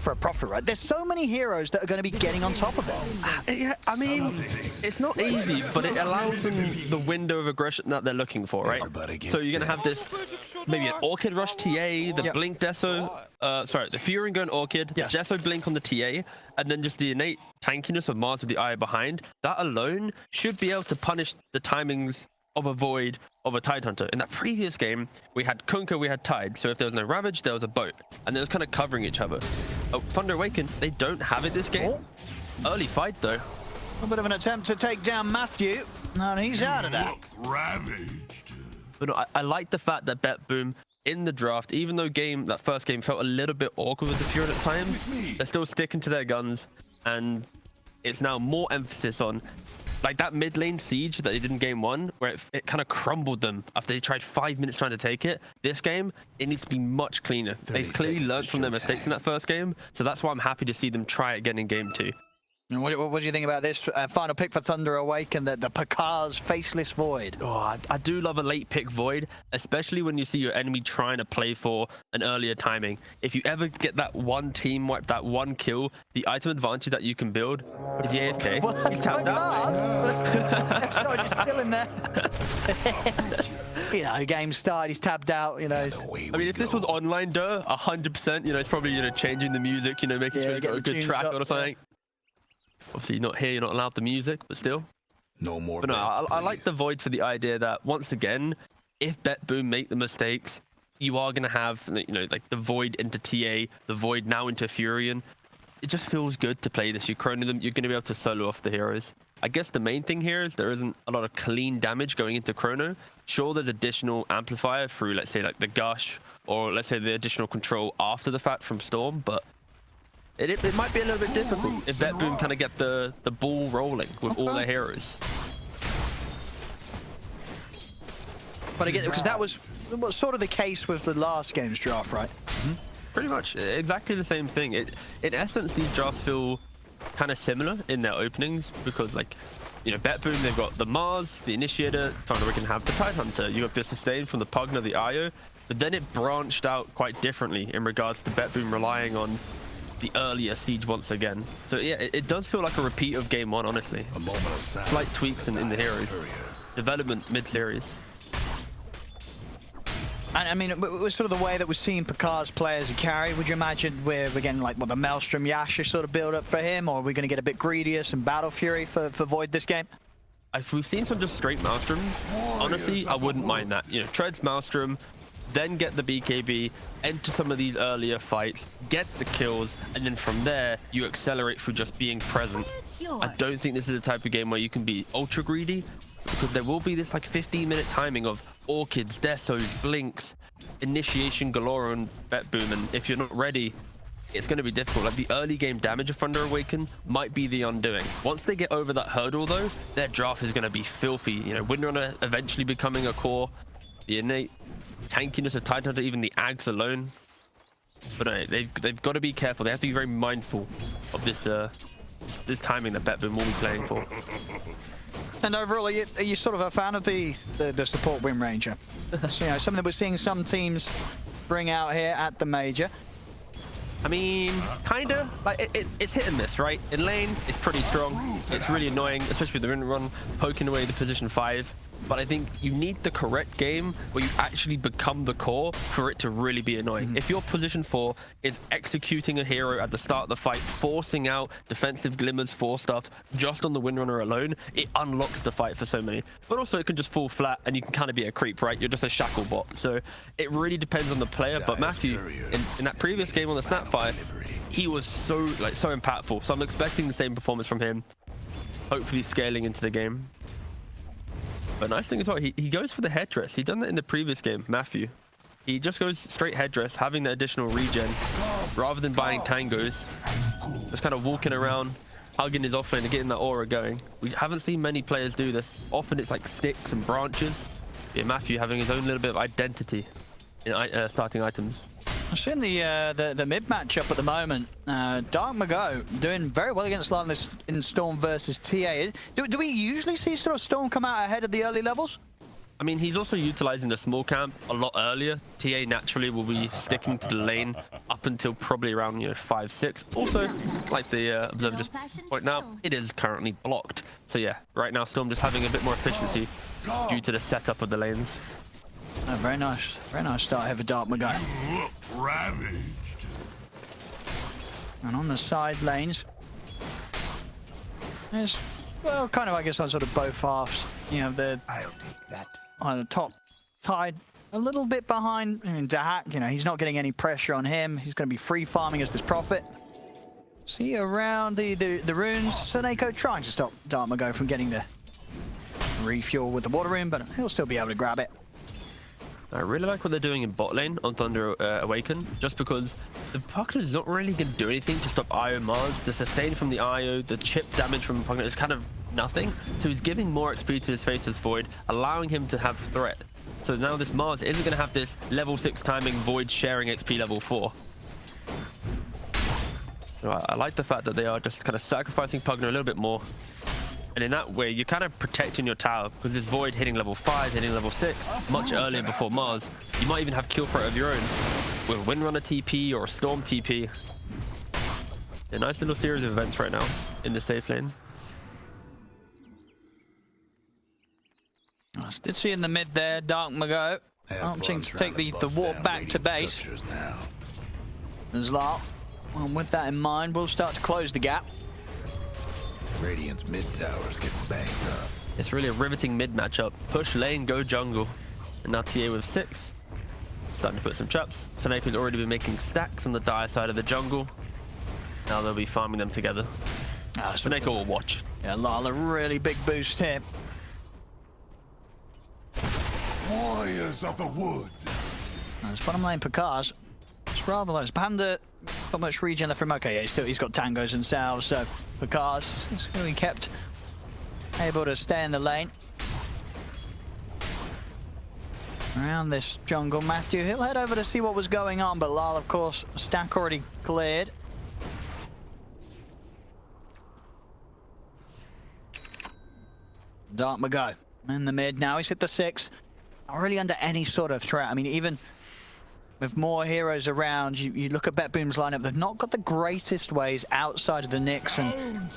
for a profit, right? There's so many heroes that are going to be getting on top of it. Yeah, I mean, it's not easy, but it allows them the window of aggression that they're looking for, right? So you're going to have this, maybe an Orchid Rush TA, the Blink Deso, sorry, the Fury going Orchid, Deso Blink on the TA, and then just the innate tankiness of Mars with the Eye behind. That alone should be able to punish the timings of a Void, of a Tidehunter. In that previous game, we had Kunkka, we had Tide. So if there was no Ravage, there was a boat. And they was kind of covering each other. Oh, Thunder Awaken, they don't have it this game. Early fight, though. A bit of an attempt to take down Matthew. And he's out of that. Ravaged. But no, I like the fact that BetBoom, in the draft, even though that first game felt a little bit awkward with the Fury at times, they're still sticking to their guns. And it's now more emphasis on like that mid lane siege that they did in game 1, where it kind of crumbled them after they tried 5 minutes trying to take it. This game, it needs to be much cleaner. They've clearly learned from their mistakes in that first game, so that's why I'm happy to see them try it again in game 2. And what do you think about this final pick for Thunder Awaken, the Picard's Faceless Void? Oh, I do love a late pick Void, especially when you see your enemy trying to play for an earlier timing. If you ever get that one team wipe, that one kill, the item advantage that you can build is the AFK. What? He's tapped out. Sorry, just chilling there. You know, game started, he's tapped out, you know. I mean, if this was online, 100%, you know, it's probably, you know, changing the music, you know, making sure you got a good track or something. Obviously, you're not here, you're not allowed the music, but still. No more. But no, I like the Void for the idea that, once again, if BetBoom make the mistakes, you are going to have, you know, like the Void into TA, the Void now into Furion. It just feels good to play this. You chrono them, you're going to be able to solo off the heroes. I guess the main thing here is there isn't a lot of clean damage going into chrono. Sure, there's additional amplifier through, let's say, like the Gush, or let's say the additional control after the fact from Storm, but it might be a little bit difficult if BetBoom kind of get the ball rolling with all their heroes. But again, because that was sort of the case with the last game's draft, right? Pretty much exactly the same thing. In essence, these drafts feel kind of similar in their openings because, like, you know, BetBoom, they've got the Mars, the Initiator, Thunder Awaken have the Tidehunter. You have the Sustain from the Pugna, the Io, but then it branched out quite differently in regards to BetBoom relying on the earlier siege once again. So yeah, it does feel like a repeat of game 1, honestly. Slight tweaks in the heroes. Development mid-series. And I mean, it was sort of the way that we're seeing Picard's play as a carry. Would you imagine we're getting like the Maelstrom Yasha sort of build up for him, or are we going to get a bit greedier, some Battle Fury for Void this game? If we've seen some just straight Maelstroms, honestly, I wouldn't mind that. You know, Treads Maelstrom, then get the BKB, enter some of these earlier fights, get the kills, and then from there, you accelerate through just being present. I don't think this is the type of game where you can be ultra greedy, because there will be this like 15-minute timing of Orchids, Desos, Blinks, initiation galore on BetBoom, and if you're not ready, it's going to be difficult. Like the early game damage of Thunder Awaken might be the undoing. Once they get over that hurdle though, their draft is going to be filthy. You know, Windrunner eventually becoming a core, the innate tankiness of Tidehunter, even the Ags alone. But no, they've got to be careful. They have to be very mindful of this timing that BetBoom will be playing for. And overall, are you sort of a fan of the support Wind Ranger? You know, something that we're seeing some teams bring out here at the Major. I mean, kinda. Like it's hit and miss, right? In lane, it's pretty strong. It's really annoying, especially with the run run poking away the position 5. But I think you need the correct game where you actually become the core for it to really be annoying. If your position 4 is executing a hero at the start of the fight, forcing out defensive glimmers for stuff just on the Windrunner alone, it unlocks the fight for so many. But also it can just fall flat and you can kind of be a creep, right? You're just a shackle bot. So it really depends on the player. But Matthew, in that previous game on the Snapfire, he was so impactful. So I'm expecting the same performance from him, hopefully scaling into the game. But nice thing as well, he goes for the headdress. He done that in the previous game, Matthew. He just goes straight headdress, having the additional regen, rather than buying tangos. Just kind of walking around, hugging his offlane and getting that aura going. We haven't seen many players do this. Often it's like sticks and branches. Yeah, Matthew having his own little bit of identity in starting items. I'm seeing the mid matchup at the moment. Dark Mago doing very well against Lioness in Storm versus TA. Do we usually see sort of Storm come out ahead of the early levels? I mean, he's also utilizing the small camp a lot earlier. TA naturally will be sticking to the lane up until probably around 5-6. Also, like the observer just point out, it is currently blocked. So yeah, right now Storm just having a bit more efficiency due to the setup of the lanes. Oh, very nice start here for Daxak. Ravaged. And on the side lanes, there's, well, kind of, I guess, on sort of both halves. The I'll take that. on the top tied a little bit behind. I mean, Daxak, he's not getting any pressure on him. He's going to be free farming as this Prophet. See around the runes. Seneko trying to stop Daxak from getting the refuel with the water rune, but he'll still be able to grab it. I really like what they're doing in bot lane on Thunder Awaken, just because the Pugner is not really going to do anything to stop IO Mars. The sustain from the IO, the chip damage from Pugner is kind of nothing. So he's giving more XP to his Faceless Void, allowing him to have threat. So now this Mars isn't going to have this level 6 timing Void sharing XP level 4. So I like the fact that they are just kind of sacrificing Pugner a little bit more. And in that way, you're kind of protecting your tower, because this Void hitting level 5, hitting level 6, much earlier before Mars. You might even have kill threat of your own with a Windrunner TP or a Storm TP. A nice little series of events right now in the safe lane. Did see in the mid there, Daxak opting to take the walk back to base. Zlat, and with that in mind, we'll start to close the gap. Radiant's mid tower's getting banged up. It's really a riveting mid matchup. Push lane, go jungle. And now TA with 6. Starting to put some traps. Seneco's already been making stacks on the dire side of the jungle. Now they'll be farming them together. Seneko will watch. Yeah, Lala, really big boost here. Warriors of the wood. That's bottom lane Pakaz. It's rather low. Panda, not much regen left from. Okay, yeah, he's got tangos and salves, so Pakaz is going to be kept able to stay in the lane. Around this jungle, Matthew, he'll head over to see what was going on, but Lal, of course, stack already cleared. Daxak in the mid now. He's hit the 6. Not really under any sort of threat. I mean, even with more heroes around, you look at BetBoom's lineup, they've not got the greatest ways outside of the Nyx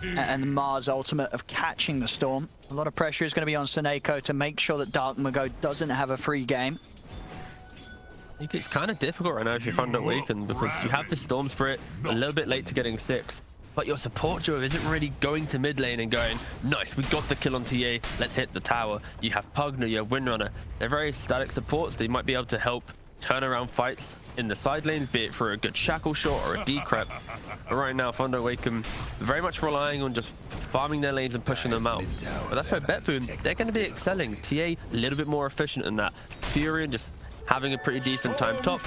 and the Mars ultimate of catching the Storm. A lot of pressure is going to be on Seneko to make sure that Daxak doesn't have a free game. I think it's kind of difficult right now if you're Thunder Awaken, because you have the Storm Spirit a little bit late to getting 6. But your support duo isn't really going to mid lane and going, nice, we got the kill on TA, let's hit the tower. You have Pugner, you have Windrunner. They're very static supports. They might be able to help turn around fights in the side lanes, be it for a good shackle shot or a decrep. But right now, Thunder Awaken very much relying on just farming their lanes and pushing them out. But that's why BetBoom, they're going to be excelling. TA, a little bit more efficient in that. Furion just having a pretty decent time top.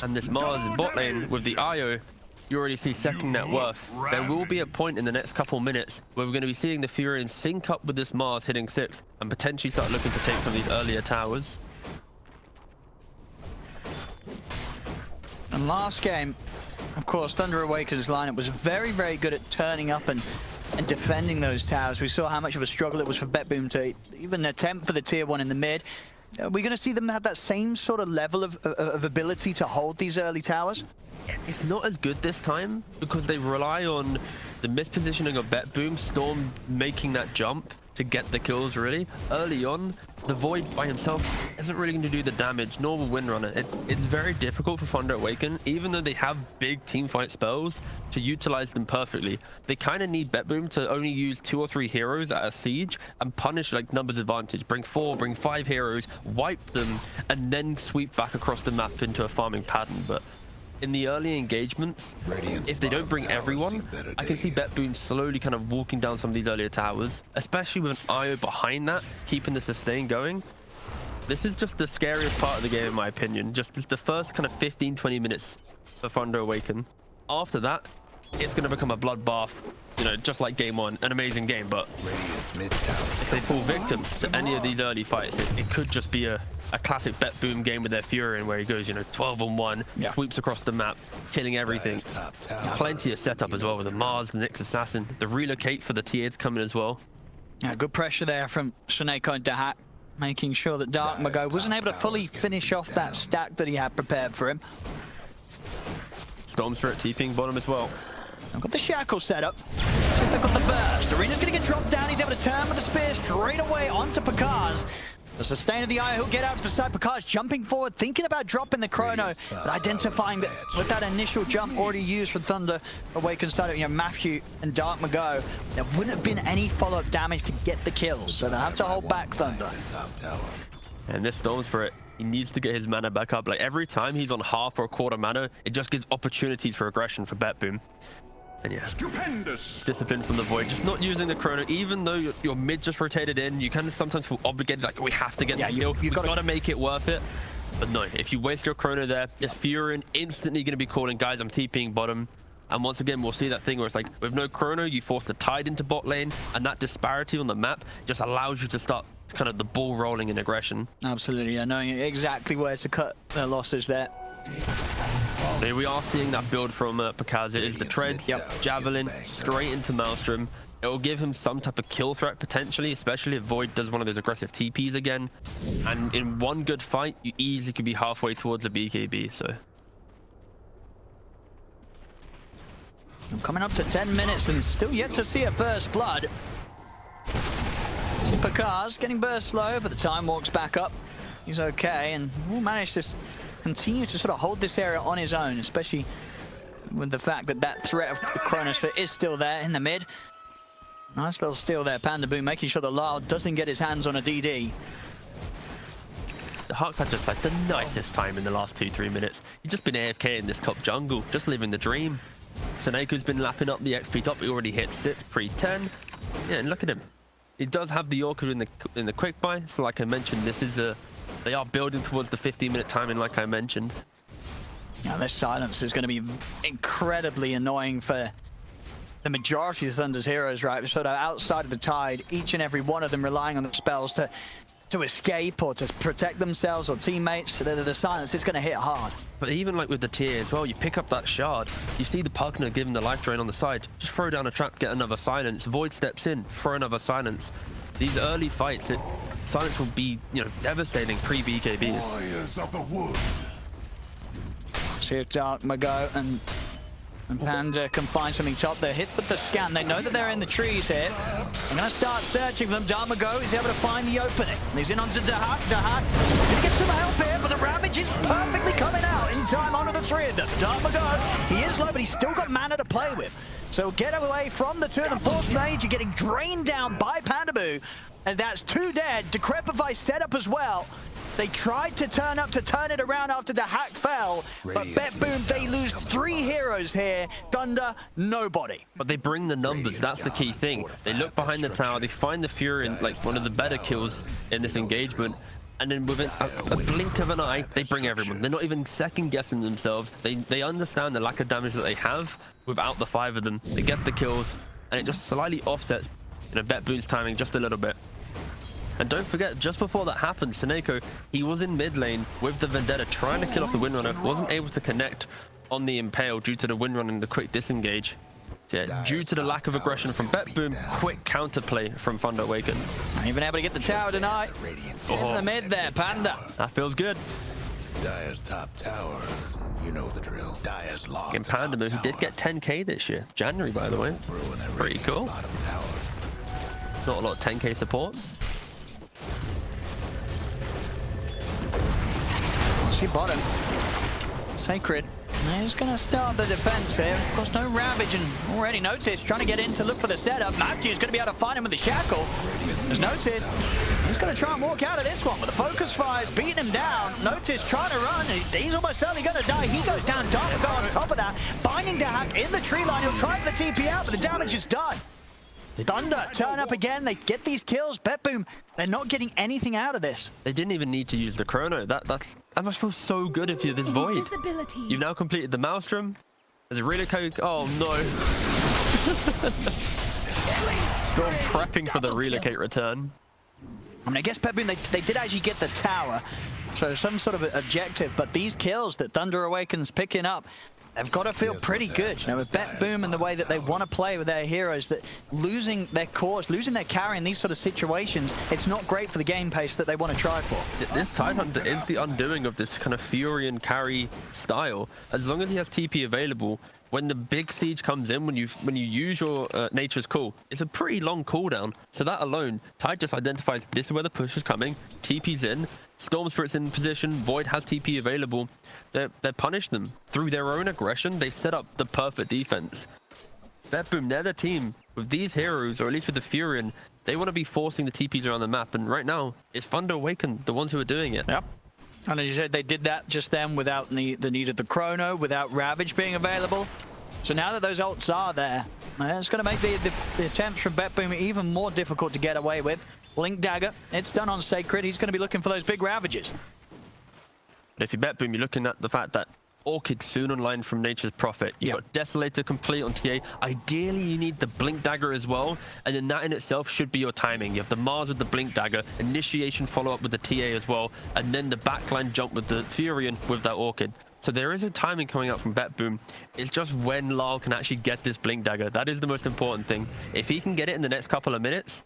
And this Mars in bot lane with the IO, you already see second net worth. There will be a point in the next couple minutes where we're going to be seeing the Furion sync up with this Mars hitting 6 and potentially start looking to take some of these earlier towers. And last game, of course, Thunder Awaken's lineup was very, very good at turning up and defending those towers. We saw how much of a struggle it was for BetBoom to even attempt for the tier 1 in the mid. Are we going to see them have that same sort of level of ability to hold these early towers? It's not as good this time because they rely on the mispositioning of BetBoom, Storm making that jump to get the kills really. Early on, the Void by himself isn't really going to do the damage, nor will Windrunner. It's very difficult for Thunder Awaken, even though they have big teamfight spells, to utilize them perfectly. They kind of need BetBoom to only use 2 or 3 heroes at a siege and punish like numbers advantage. Bring 4, bring 5 heroes, wipe them, and then sweep back across the map into a farming pattern. But in the early engagements, if they don't bring everyone, I can see BetBoom slowly kind of walking down some of these earlier towers, especially with an IO behind that, keeping the sustain going. This is just the scariest part of the game, in my opinion. Just the first kind of 15-20 minutes for Thunder Awaken. After that, it's going to become a bloodbath, you know, just like game 1, an amazing game. But if they fall victim to any of these early fights, it could just be a classic BetBoom game with their Furion where he goes, you know, 12-on-1, sweeps across the map, killing everything. Plenty of setup as well with the Mars, the Nyx Assassin, the relocate for the tiers coming as well. Yeah, good pressure there from Seneko and Daxak. making sure that Dark Mago wasn't able to fully finish off that stack that he had prepared for him. Storm Spirit TPing bottom as well. I've got the shackle set up. See if they've got the burst. Arena's going to get dropped down. He's able to turn with the spear straight away onto Pakaz. The sustain of the eye, he'll get out to the side. Pakaz jumping forward, thinking about dropping the chrono, but identifying that with that initial jump already used for Thunder, Awaken started, Matthew and Dark Mago, there wouldn't have been any follow-up damage to get the kills, so they have to hold back Thunder. And this Storm Spirit, he needs to get his mana back up. Like every time he's on half or a quarter mana, it just gives opportunities for aggression for BetBoom. And yeah, stupendous discipline from the Void, just not using the chrono, even though your mid just rotated in. You kind of sometimes feel obligated, like we have to get the kill. You gotta make it worth it. But no, if you waste your chrono there, this Furin instantly gonna be calling, guys, I'm TPing bottom. And once again, we'll see that thing where it's like, with no chrono, you force the tide into bot lane, and that disparity on the map just allows you to start kind of the ball rolling in aggression. Absolutely, knowing exactly where to cut their losses there. Here we are seeing that build from Pakaz. It is the tread, javelin, straight into Maelstrom. It will give him some type of kill threat potentially, especially if Void does one of those aggressive TPs again. And in one good fight, you easily could be halfway towards a BKB, so. I'm coming up to 10 minutes and still yet to see a burst blood. See Pakaz getting burst slow, but the time walks back up. He's okay, and will manage to continue to sort of hold this area on his own, especially with the fact that that threat of the Chronosphere is still there in the mid. Nice little steal there, BetBoom, making sure that Lyle doesn't get his hands on a DD. The Hawks had just like the nicest time in the last 2-3 minutes. He's just been AFK in this top jungle, just living the dream. Seneco's been lapping up the XP top. He already hit 6 pre-10. Yeah, and look at him. He does have the Orca in the quick buy. So like I mentioned, this is they are building towards the 15-minute timing, like I mentioned. Now this silence is going to be incredibly annoying for the majority of Thunder's heroes, right? Sort of outside of the tide, each and every one of them relying on the spells to escape or to protect themselves or teammates. So the silence is going to hit hard. But even like with the tier as well, you pick up that shard, you see the partner give him the life drain on the side, just throw down a trap, get another silence. Void steps in, throw another silence. These early fights, silence will be, devastating pre-BKBs. Warriors of the wood. See if Dark Mago and Panda can find something top. They're hit with the scan. They know that they're in the trees here. I'm going to start searching for them. Dark Mago is able to find the opening. He's in onto Daxak. Daxak gonna get some help here, but the Ravage is perfectly coming out in time onto the three of them. Dark Mago, he is low, but he's still got mana to play with. So get away from the two of them. Force Mage, you're getting drained down by PandaBoo, as that's 2 dead. Decrepify set up as well. They tried to turn it around after the hack fell, but BetBoom, they lose 3 heroes here. Thunder, nobody. But they bring the numbers, that's the key thing. They look behind the tower, they find the Fury in like one of the better kills in this engagement, and then within a blink of an eye, they bring everyone. They're not even second guessing themselves. They understand the lack of damage that they have without the 5 of them. They get the kills, and it just slightly offsets BetBoom's timing just a little bit. And don't forget, just before that happened, Seneco, he was in mid lane with the Vendetta trying to kill off the Windrunner, wasn't able to connect on the Impale due to the Windrunner and the quick disengage. So yeah, due to the lack of aggression from BetBoom, quick counterplay from Thunder Awaken. Not even able to get the tower tonight. In the mid there, Panda. That feels good. Dire's top tower. You know the drill. Dire's lost. In PandaBoom, he did get 10k this year. January, by the way. Pretty cool. Not a lot of 10k supports. See bottom. Sacred. He's going to start the defense here. Of course, no Ravage, and already Notice trying to get in to look for the setup. Matthew's going to be able to find him with the shackle. There's Notice. He's going to try and walk out of this one, but the focus fire's beating him down. Notice trying to run. He's almost certainly going to die. He goes down. Dark Mago on top of that. Binding Daxak in the tree line. He'll try for the TP out, but the damage is done. Thunder turn up again. They get these kills. BetBoom, they're not getting anything out of this. They didn't even need to use the chrono. That must feel so good if you're this Void. You've now completed the Maelstrom. There's a relocate. Oh no. Still prepping for the relocate return. I mean, I guess BetBoom, they did actually get the tower. So some sort of objective, but these kills that Thunder Awaken's picking up, they've got to feel pretty good. You know, with BetBoom and the way that they want to play with their heroes, that losing their cores, losing their carry in these sort of situations, it's not great for the game pace that they want to try for. This Tidehunter is the undoing of this kind of Fury and carry style. As long as he has TP available, when the big siege comes in, when you use your Nature's Call, it's a pretty long cooldown. So that alone, Tide just identifies this is where the push is coming, TP's in, Storm Spirit's in position, Void has TP available. They punish them through their own aggression. They set up the perfect defense. BetBoom, they're the team with these heroes, or at least with the Furion. They want to be forcing the TPs around the map, and right now it's Thunder Awaken, the ones who are doing it. Yep. And as you said, they did that just then without the need of the Chrono, without Ravage being available. So now that those ults are there, it's going to make the attempts from BetBoom even more difficult to get away with. Blink Dagger, it's done on Sacred. He's going to be looking for those big Ravages. But if you're BetBoom, you're looking at the fact that Orchid's soon online from Nature's Prophet. You've got Desolator complete on TA. Ideally, you need the Blink Dagger as well, and then that in itself should be your timing. You have the Mars with the Blink Dagger, initiation follow-up with the TA as well, and then the backline jump with the Furion with that Orchid. So there is a timing coming up from BetBoom. It's just when Lyle can actually get this Blink Dagger. That is the most important thing. If he can get it in the next couple of minutes,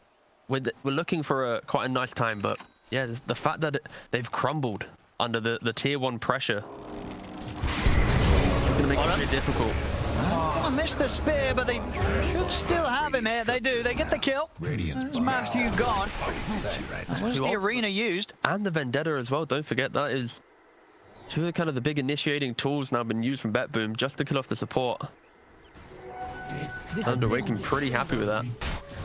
we're looking for quite a nice time. But yeah, the fact that they've crumbled under the tier 1 pressure, it's going to make it very difficult. Oh, missed the spear, but they should still have him here. They do. They get the kill. There's Matthew gone. Where's the arena used? And the Vendetta as well. Don't forget, that is two of the big initiating tools now been used from BetBoom just to kill off the support. Thunder Awaken pretty happy with that.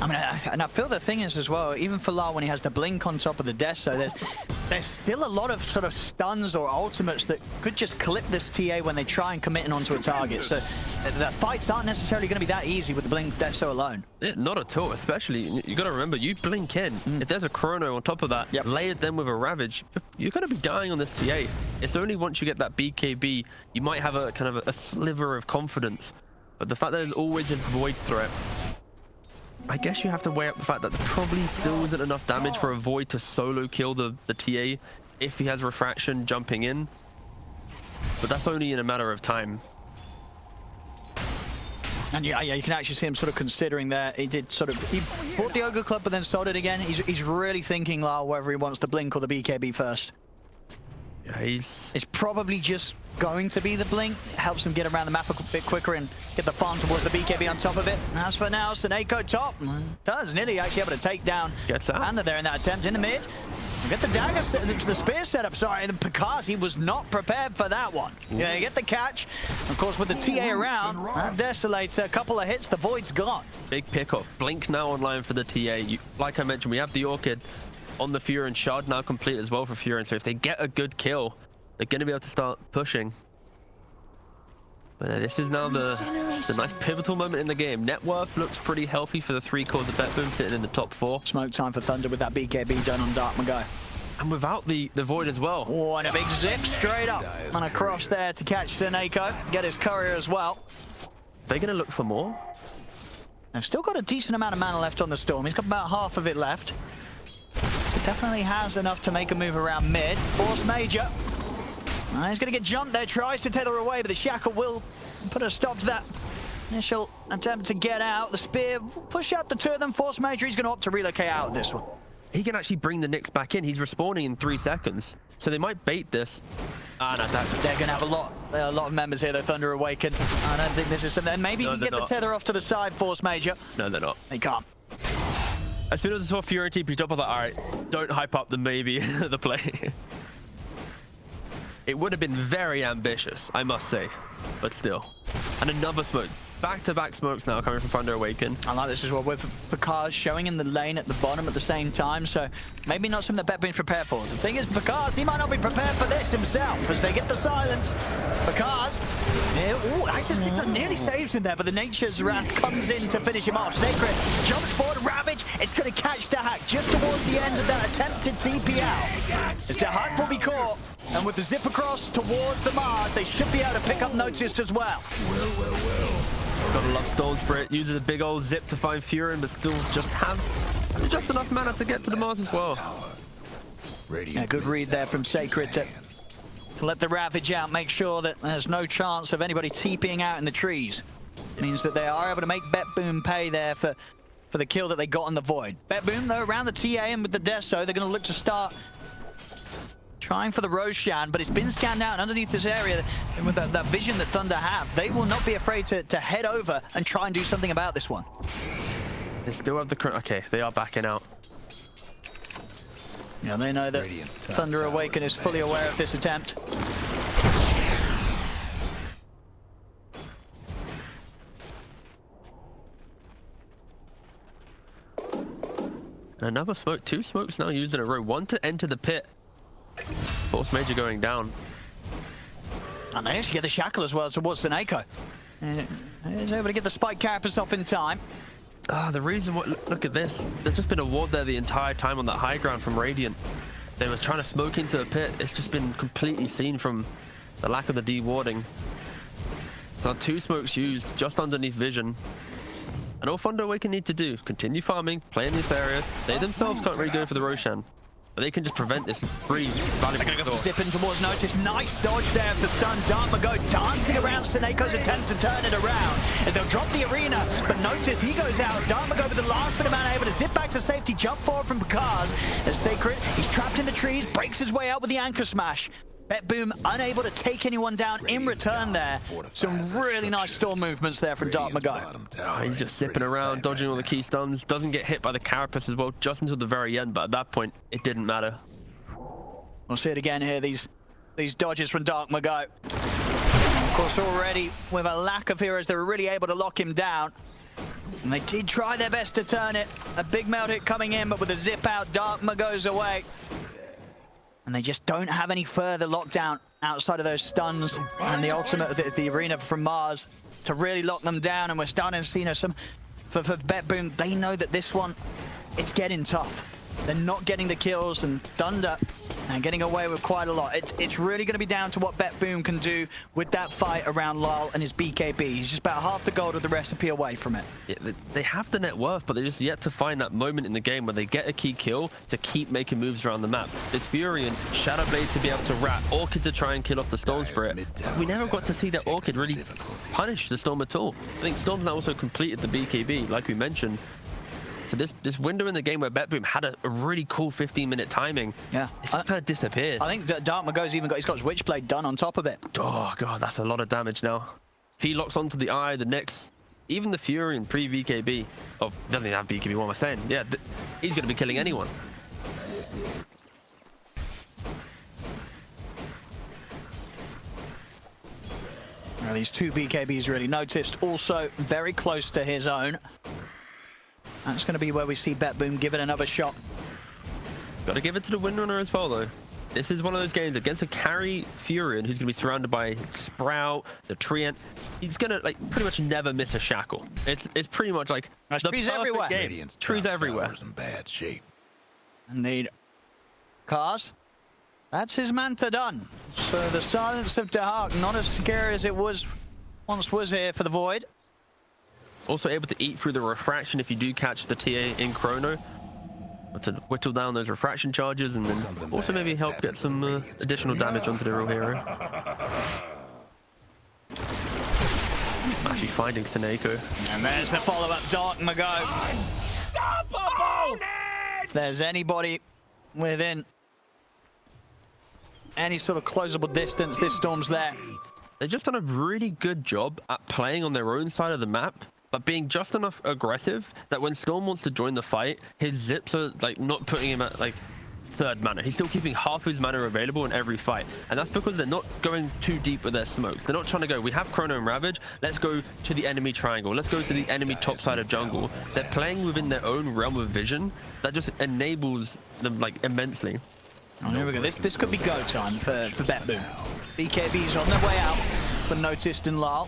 I mean, and I feel the thing is as well, even for Lyle when he has the blink on top of the Deso, there's still a lot of sort of stuns or ultimates that could just clip this TA when they try and commit in onto a target. So the fights aren't necessarily going to be that easy with the blink Deso alone. Yeah, not at all, especially, you got to remember, you blink in. If there's a Chrono on top of that, layered then with a Ravage, you're going to be dying on this TA. It's only once you get that BKB, you might have a kind of a sliver of confidence. But the fact that there's always a Void threat, I guess you have to weigh up the fact that there probably still isn't enough damage for a Void to solo kill the TA if he has Refraction jumping in. But that's only in a matter of time. And yeah, you can actually see him sort of considering that. He bought the Ogre Club but then sold it again. He's really thinking, Lyle, whether he wants the blink or the BKB first. Yeah, it's probably just going to be the blink. It helps him get around the map a bit quicker and get the farm towards the BKB on top of it. As for now, Seneko top does nearly actually able to take down Panda there in that attempt in the mid. Get the dagger, the spear setup, sorry, because he was not prepared for that one. Yeah, you get the catch. Of course, with the TA around, that Desolator, a couple of hits, the Void's gone. Big pickup. Blink now online for the TA. Like I mentioned, we have the Orchid on the Fury, and Shard now complete as well for Fury. So if they get a good kill, they're going to be able to start pushing. But this is now the nice pivotal moment in the game. Net worth looks pretty healthy for the 3 cores of BetBoom, sitting in the top 4. Smoke time for Thunder with that BKB done on Dark Mago. And without the Void as well. Oh, and a big zip straight up and across there to catch Seneko. Get his courier as well. They're going to look for more. They've still got a decent amount of mana left on the Storm. He's got about half of it left. Definitely has enough to make a move around mid. Force Major. He's going to get jumped there. Tries to tether away, but the Shackle will put a stop to that initial attempt to get out. The Spear will push out the 2 of them. Force Major, he's going to opt to relocate out of this one. He can actually bring the Nyx back in. He's respawning in 3 seconds. So they might bait this. No, they're going to have a lot of members here, though, Thunder Awaken. I don't think this is something. Maybe he can get the tether off to the side, Force Major. No, they're not. They can't. As soon as I saw Fury TP jump, I was like, all right, don't hype up the maybe the play. It would have been very ambitious, I must say, but still. And another smoke. Back-to-back smokes now coming from Thunder Awaken. I like this as well, with Bakaz showing in the lane at the bottom at the same time, so maybe not something that BetBoom's prepared for. The thing is, Bakaz, he might not be prepared for this himself as they get the silence. Bakaz, I just think that nearly saves him there, but the Nature's Wrath comes in to finish him off. Sacred jumps forward, Ravage, it's going to catch Daxak just towards the end of that attempted TP out. As Daxak will be caught, and with the zip across towards the Mars, they should be able to pick up Noticed as well. Gotta love Storm Spirit, uses a big old zip to find Fury, but still just have just enough mana to get to the Mars as well. Yeah, good read there from Sacred to to let the Ravage out, make sure that there's no chance of anybody TPing out in the trees. Means that they are able to make BetBoom pay there for the kill that they got on the Void. BetBoom, though, around the TA and with the Deso, they're going to look to start trying for the Roshan, but it's been scanned out underneath this area. And with that vision that Thunder have, they will not be afraid to head over and try and do something about this one. They still have the... Okay, they are backing out. Yeah, they know that Thunder Awaken is fully aware of this attempt. Another smoke, 2 smokes now used in a row. 1 to enter the pit. Force Major going down. And they actually get the shackle as well towards Seneko. He's able to get the spike carapace off in time. The reason why, look at this. There's just been a ward there the entire time on that high ground from Radiant. They were trying to smoke into a pit. It's just been completely seen from the lack of the de-warding. So 2 smokes used just underneath vision. And all Thunder Awaken need to do, continue farming, play in this area. They themselves can't really go for the Roshan, but they can just prevent this free valuable. They're going to go for Stippen towards Notice. Nice dodge there of the stun. Dartmago dancing around Seneko's attempt to turn it around as they'll drop the arena, but Notice, he goes out. Dartmago with the last bit of mana, able to zip back to safety, jump forward from Picard. As Sacred, he's trapped in the trees, breaks his way out with the anchor smash. BetBoom unable to take anyone down in return there. Some really nice storm movements there from Dartmago. He's just zipping around, dodging all the key stuns. Doesn't get hit by the carapace as well, just until the very end, but at that point, it didn't matter. We'll see it again here, these dodges from Dartmago. Of course, already with a lack of heroes, they were really able to lock him down. And they did try their best to turn it. A big melt hit coming in, but with a zip out, Dartmago's away. And they just don't have any further lockdown outside of those stuns and the ultimate of the arena from Mars to really lock them down. And we're starting to see, you know, some for BetBoom, they know that this one, it's getting tough. They're not getting the kills, and Thunder and getting away with quite a lot. It's really going to be down to what BetBoom can do with that fight around Lyle and his BKB. He's just about half the gold with the recipe away from it. Yeah, they have the net worth, but they're just yet to find that moment in the game where they get a key kill to keep making moves around the map. There's Fury and Shadowblade to be able to rat, Orchid to try and kill off the Storm Spirit. We never got to see that Orchid really punish the Storm at all. I think Storm's now also completed the BKB, like we mentioned. So this window in the game where BetBoom had a really cool 15-minute timing, yeah, it's just kind of disappeared. I think Dartmago's even got his Witchblade done on top of it. Oh god, that's a lot of damage now. If he locks onto the eye, the next, even the Fury and pre-BKB, oh, doesn't even have BKB, what am I saying? Yeah, he's going to be killing anyone. Now, these 2 BKBs really noticed, also very close to his own. That's going to be where we see BetBoom give it another shot. Got to give it to the Windrunner as well, though. This is one of those games against a carry Furion who's going to be surrounded by Sprout, the Treant. He's going to like pretty much never miss a shackle. It's pretty much like the trees everywhere. Game. Trees everywhere. In bad shape. Indeed. Cars. That's his Manta done. So the silence of Dahak, not as scary as it was once was here for the Void. Also able to eat through the refraction if you do catch the TA in chrono. But to whittle down those refraction charges and then also maybe help get some additional damage onto the real hero. Actually finding Seneko. And there's the follow-up, Dartmago. Unstoppable! If there's anybody within any sort of closable distance, this Storm's there. They've just done a really good job at playing on their own side of the map, but being just enough aggressive that when Storm wants to join the fight, his zips are like not putting him at like 3rd mana. He's still keeping half his mana available in every fight, and that's because they're not going too deep with their smokes. They're not trying to go, we have Chrono and Ravage, let's go to the enemy triangle, let's go to the enemy top side of jungle. They're playing within their own realm of vision that just enables them like immensely. Oh, here we go. This could be go time for BetBoom. BKB's on their way out for Noticed and Lyle.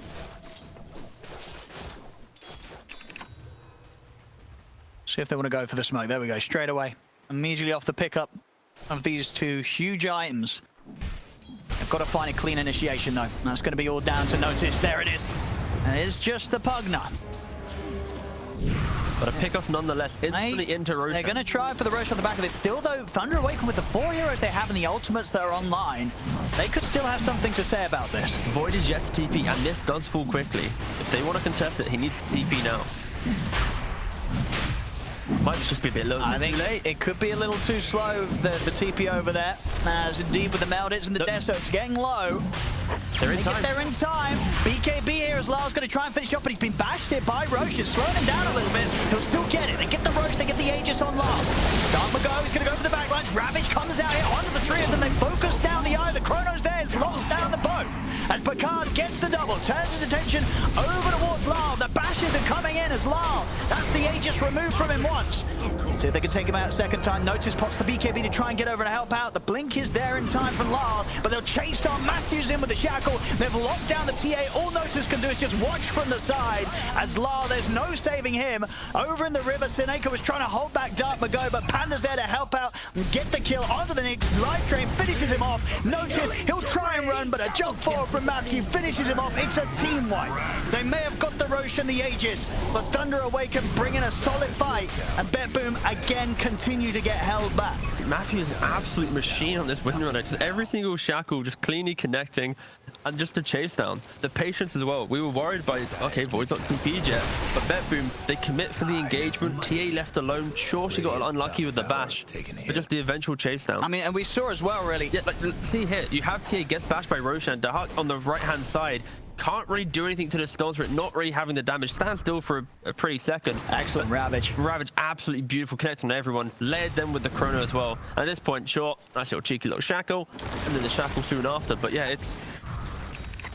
See if they want to go for the smoke. There we go, straight away. Immediately off the pickup of these 2 huge items. They've got to find a clean initiation, though. That's going to be all down to Notice. There it is. And it's just the Pugna. But a pick-off nonetheless, instantly into Roshan. They're going to try for the rush on the back of this. Still, though, Thunder Awaken with the 4 heroes they have and the ultimates that are online, they could still have something to say about this. Void is yet to TP, and this does fall quickly. If they want to contest it, he needs to TP now. Might just be a bit low. I think too late. it could be a little too slow, the TP over there. As indeed with the Meldits and the deserts getting low. They're in time. They're in time. BKB here as Lars going to try and finish up, but he's been bashed here by Roche. It's slowing him down a little bit. He'll still get it. They get the Roche, they get the Aegis on Lars. Darkmago, he's going to go for the backlines. Ravage comes out here onto the three of them. They focus down the eye. The Chronos there is locked down the boat. As Picard gets the double, turns his attention over towards Lyle. The bashes are coming in as Lyle. That's the Aegis removed from him once. See if they can take him out a second time. Notice pops the BKB to try and get over to help out. The blink is there in time from Lyle, but they'll chase on Matthews in with the shackle. They've locked down the TA. All Notice can do is just watch from the side as Lyle, there's no saving him. Over in the river, Sineka was trying to hold back Darkmago, but Panda's there to help out and get the kill onto the Nyx. Live Train finishes him off. Notice, he'll try and run, but a jump forward from Matthew finishes him off. It's a team wipe. They may have got the Roche and the Aegis, but Thunder Awaken bringing a solid fight, and BetBoom again continue to get held back. Matthew is an absolute machine on this windrunner. Just every single shackle just cleanly connecting, and just a chase down. The patience as well. We were worried by, okay, Void's not TP'd yet, but BetBoom, they commit to the engagement. TA left alone. Sure, she got unlucky with the bash, but just the eventual chase down. I mean, and we saw as well, really. Yeah, like, see here, you have TA gets bashed by Roshan. Daxak on the right-hand side can't really do anything to the stones for it, not really having the damage. Stand still for a pretty second. Excellent Ravage. Ravage, absolutely beautiful, connecting on everyone. Layered them with the Chrono as well. At this point, sure, nice little cheeky little shackle, and then the shackle soon after. But yeah, it's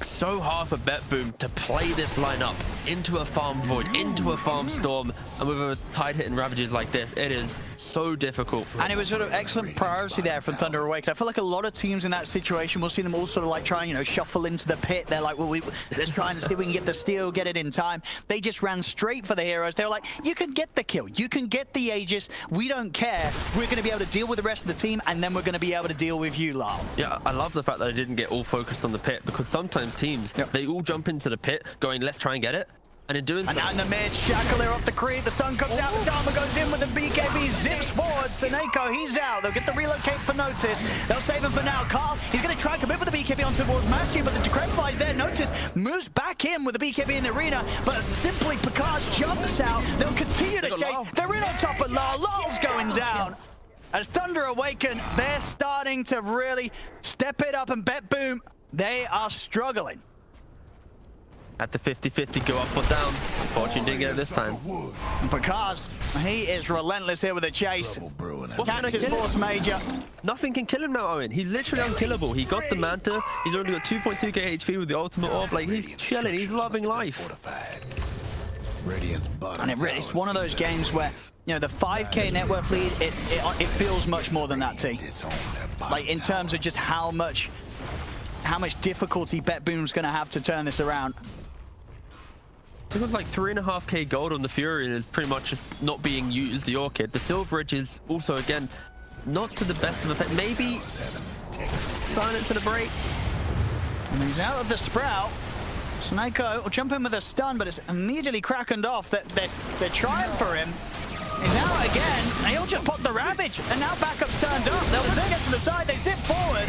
so hard for BetBoom to play this lineup into a farm Void, into a farm Storm, and with a tide hitting Ravages like this, it is so difficult. And it was sort of excellent priority there from Thunder Awaken. I feel like a lot of teams in that situation, we'll see them all sort of like try and, you know, shuffle into the pit. They're like, well, let's try and see if we can get the steal, get it in time. They just ran straight for the heroes. They were like, you can get the kill, you can get the Aegis, we don't care. We're going to be able to deal with the rest of the team, and then we're going to be able to deal with you, Lyle. Yeah, I love the fact that I didn't get all focused on the pit, because sometimes teams, they all jump into the pit going, let's try and get it. And in doing so... And now in the mid, shackle there off the creep. The sun comes out, the Dharma goes in with the BKB, zips forward. Sineko, he's out. They'll get the relocate for Notice. They'll save him for now. Carl, he's going to try and commit with the BKB on towards Matthew, but the Decrepify there. Notice moves back in with the BKB in the arena, but simply Picard jumps out. They'll continue to chase. They're in on top of Lyle. Lyle's going down. As Thunder Awaken, they're starting to really step it up, and BetBoom, they are struggling. At the 50-50, go up or down. Unfortunately, didn't get it this time. Because he is relentless here with the chase. Catches Force Major. Nothing can kill him now, Owen. He's literally unkillable. He got the Manta. He's only got 2.2k HP with the ultimate orb. Like, he's chilling. He's loving life. And it's one of those games where, you know, the 5k net worth lead, it feels much more than that, T. Like, in terms of just how much difficulty BetBoom's going to have to turn this around. It was like 3.5k gold on the Fury, and is pretty much just not being used, the Orchid. The Silver Edge is also, again, not to the best of effect. Maybe silence and a break. And he's out of the Sprout. Snako will jump in with a stun, but it's immediately crackened off. They're trying for him. He's out again, and he'll just pop the Ravage, and now backup's turned up. They'll then get to the side, they zip forward.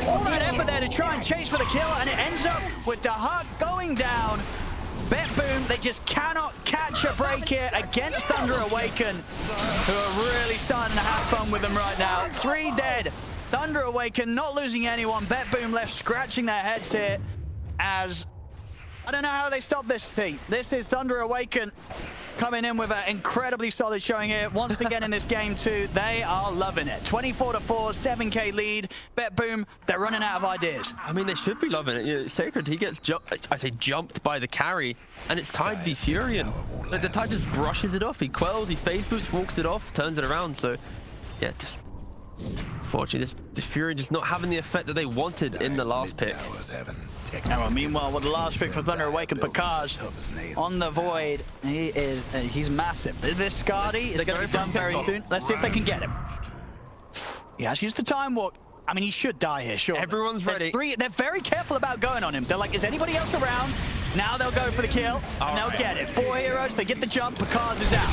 All that effort there to try and chase for the kill, and it ends up with Daxak going down. BetBoom, they just cannot catch a break here against Thunder Awaken, who are really starting to have fun with them right now. 3 dead. Thunder Awaken not losing anyone. BetBoom left scratching their heads here as... I don't know how they stop this team. This is Thunder Awaken coming in with an incredibly solid showing here. Once again in this game too, they are loving it. 24-4, 7k lead. BetBoom, they're running out of ideas. I mean, they should be loving it. You know, Sacred, he gets jumped by the carry, and it's Tide v Furion. Like, the Tide just brushes it off. He quells, he phase boots, walks it off, turns it around. So, yeah, just... Unfortunately, this Fury just not having the effect that they wanted in the last pick. Now, meanwhile, with the last pick for Thunder Awaken, Picard on the Void, he's massive. This Scardy is going to be done very soon. Let's see if they can get him. He has used the time walk. I mean, he should die here, sure. Everyone's ready. They're very careful about going on him. They're like, is anybody else around? Now they'll go for the kill, and they'll get it. 4 heroes, they get the jump, Picard is out.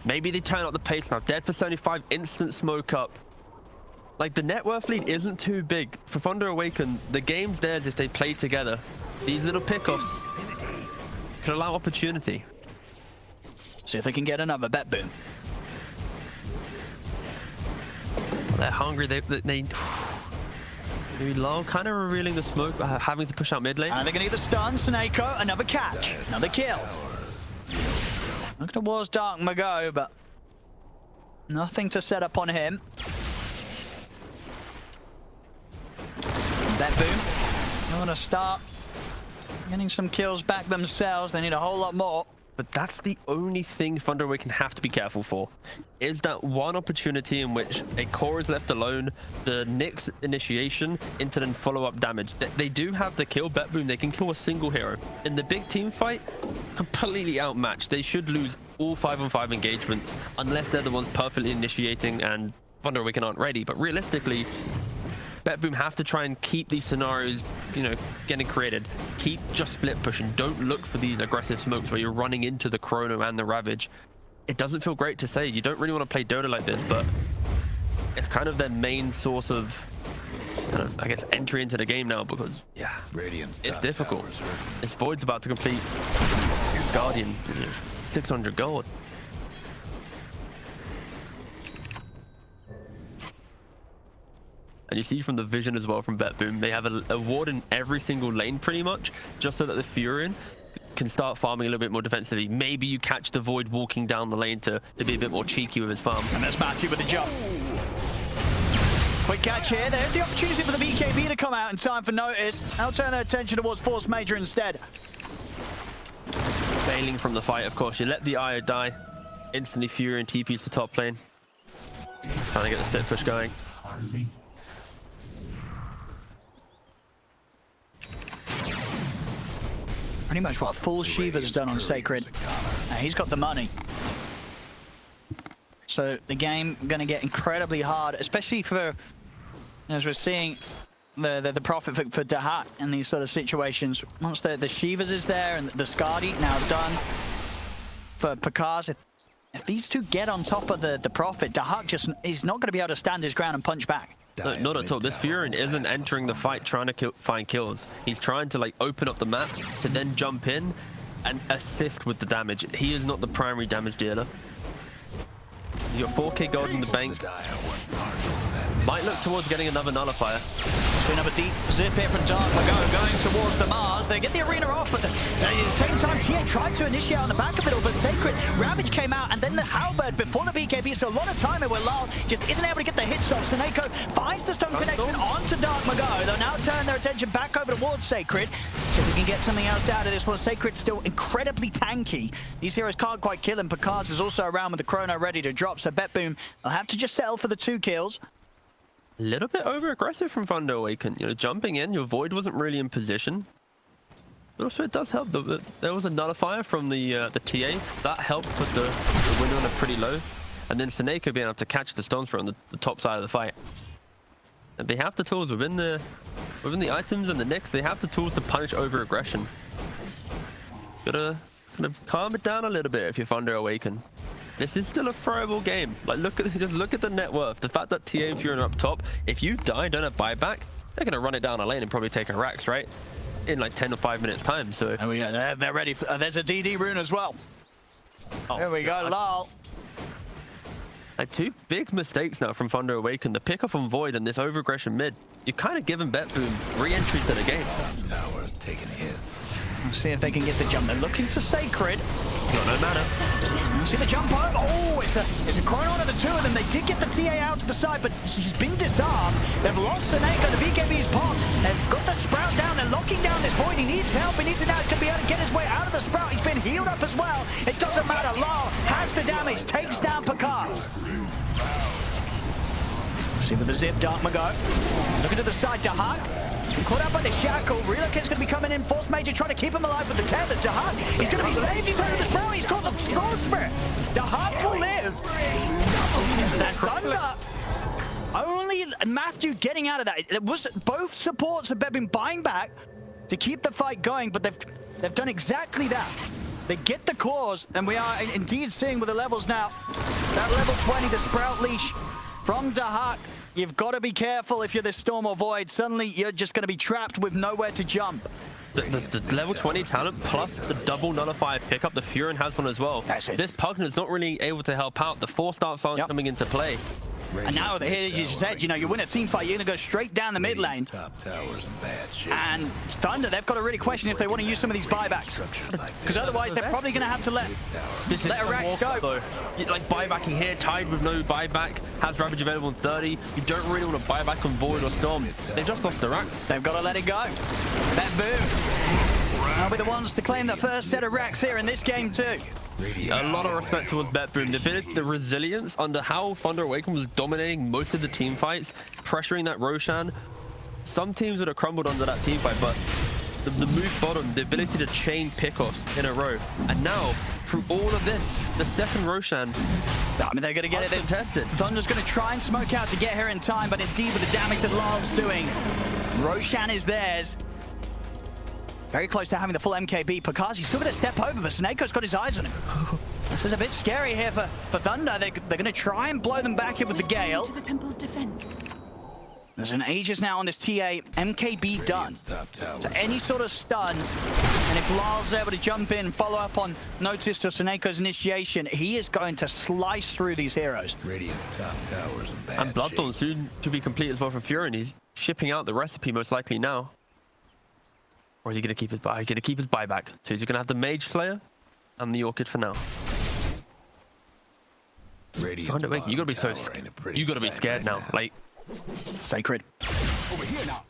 Maybe they turn up the pace now. Dead for 75, instant smoke up. Like, the net worth lead isn't too big. For Thunder Awaken, the game's theirs if they play together. These little pickoffs can allow opportunity. See if they can get another BetBoom. They're hungry. They maybe Lyle kind of revealing the smoke, having to push out mid lane. And they're going to get the stun. Snako, another catch, another kill. Look towards Dark Mago, but nothing to set up on him. BetBoom, they want to start getting some kills back themselves. They need a whole lot more. But that's the only thing Thunder Awaken have to be careful for, is that one opportunity in which a core is left alone, the Nyx initiation into then follow-up damage. They do have the kill, BetBoom, they can kill a single hero. In the big team fight, completely outmatched. They should lose all 5-on-5 engagements unless they're the ones perfectly initiating and Thunder Awaken aren't ready. But realistically, BetBoom have to try and keep these scenarios, you know, getting created. Keep just split pushing. Don't look for these aggressive smokes where you're running into the Chrono and the Ravage. It doesn't feel great to say. You don't really want to play Dota like this, but it's kind of their main source of, kind of, I guess, entry into the game now because, yeah, it's difficult. This Void's about to complete Guardian, 600 gold. And you see from the vision as well from BetBoom, they have a ward in every single lane pretty much, just so that the Furion can start farming a little bit more defensively. Maybe you catch the Void walking down the lane to be a bit more cheeky with his farm. And there's Matthew with the jump. Quick catch here. There's the opportunity for the BKB to come out in time for notice. They'll turn their attention towards Force Major instead. Bailing from the fight, of course. You let the Io die. Instantly Furion TPs to top lane. Trying to get the split push going. Pretty much what full Shiva's done on Sacred. He's got the money. So the game going to get incredibly hard, especially for, as we're seeing, the profit for Daxak in these sort of situations. Once the Shiva's is there and the Skadi now done for Picard, if these two get on top of the profit, Daxak just is not going to be able to stand his ground and punch back. No, not at all. This Furion isn't entering the fight trying to find kills. He's trying to like open up the map to then jump in and assist with the damage. He is not the primary damage dealer. He's got 4k gold in the bank. Might look towards getting another nullifier. So another deep zip here from Dark Mago going towards the Mars. They get the arena off, but at the same time, TA tried to initiate on the back of it all, but Sacred Ravage came out, and then the Halberd before the BKB, so a lot of time where Lal just isn't able to get the hits off. Snako finds the stone connection onto Dark Mago. They'll now turn their attention back over towards Sacred. So we can get something else out of this one. Sacred's still incredibly tanky. These heroes can't quite kill him. Picard's is also around with the Chrono ready to drop, so BetBoom will have to just settle for the 2 kills. A little bit over-aggressive from Thunder Awaken. You know, jumping in, your Void wasn't really in position. But also it does help. There was a nullifier from the TA. That helped put the winner on a pretty low. And then Snako being able to catch the Stones on the top side of the fight. And they have the tools within the items and the Nyx. They have the tools to punish over-aggression. Gotta kind of calm it down a little bit if you're Thunder Awaken. This is still a throwable game. Like, just look at the net worth. The fact that TA and Furion are up top, if you die, don't have buyback, they're going to run it down a lane and probably take a Rax, right? In like 10 or 5 minutes time, so... Oh yeah, they're ready. There's a DD rune as well. Oh, there we go, Lal. Like 2 big mistakes now from Thunder Awaken. The pickoff on Void and this over-aggression mid. You're kind of giving BetBoom re-entry to the game. Towers taking hits. Let's see if they can get the jump. They're looking for Sacred. Got no mana. See the jump over. Oh, it's a Chrono on the 2 of them. They did get the TA out to the side, but he's been disarmed. They've lost Snako. The BKB's popped. They've got the Sprout down. They're locking down this Void. He needs help. He needs it now. He's going to be able to get his way out of the Sprout. He's been healed up as well. It doesn't matter. Lal has the damage. Takes down Picard. See with the zip, Dark Mago. Looking to the side, Daxak. Caught out by the shackle. Relocate's going to be coming in. Force Major trying to keep him alive with the tether. Daxak, he's going to be saved. He's under the Sprout. He's caught the Sword Spirit. Daxak will live. That's Thunder. Only Matthew getting out of that. It was both supports have been buying back. to keep the fight going, but they've done exactly that. They get the cores, and we are indeed seeing with the levels now. That level 20, the Sprout Leash from Daxak. You've got to be careful if you're this Storm or Void. Suddenly, you're just going to be trapped with nowhere to jump. The level 20 talent plus the double nullifier pickup, the Furin has one as well. That's it. This Pugner's not really able to help out. The 4-star aren't coming into play. And now here you said, you know, you win a team fight, you're going to go straight down the mid lane. Top towers in bad shape. And Thunder, they've got to really question if they want to use some of these buybacks. Because otherwise, they're probably going to have to let a Rax go. Though. Like buybacking here, tied with no buyback, has Ravage available in 30. You don't really want to buy back on Void or Storm. They've just lost the Rax. They've got to let it go. BetBoom. They'll be the ones to claim the first set of Rax here in this game too. A lot of respect towards BetBoom. The resilience under how Thunder Awaken was dominating most of the team fights, pressuring that Roshan. Some teams would have crumbled under that team fight, but the move bottom, the ability to chain pickoffs in a row. And now, through all of this, the second Roshan, I mean, they're going to get it. They've tested. Thunder's going to try and smoke out to get here in time, but indeed with the damage that Lal's doing, Roshan is theirs. Very close to having the full MKB. Pakazi's still going to step over, but Snakeo's got his eyes on him. This is a bit scary here for Thunder. They're going to try and blow them back in with the Gale. To the temple's defense. There's an Aegis now on this TA. MKB done. So any sort of stun, and if Lal's able to jump in, follow up on Notice to Snakeo's initiation, he is going to slice through these heroes. Radiant's top towers in bad and Bloodthorn soon to be complete as well for Furin. He's shipping out the recipe most likely now. Or is he going to keep his buy? He's going to keep his buyback. So he's going to have the Mage Slayer and the Orchid for now. Radiant's Wait, you got to be so. You got to be scared now. Like Sacred. Over here now.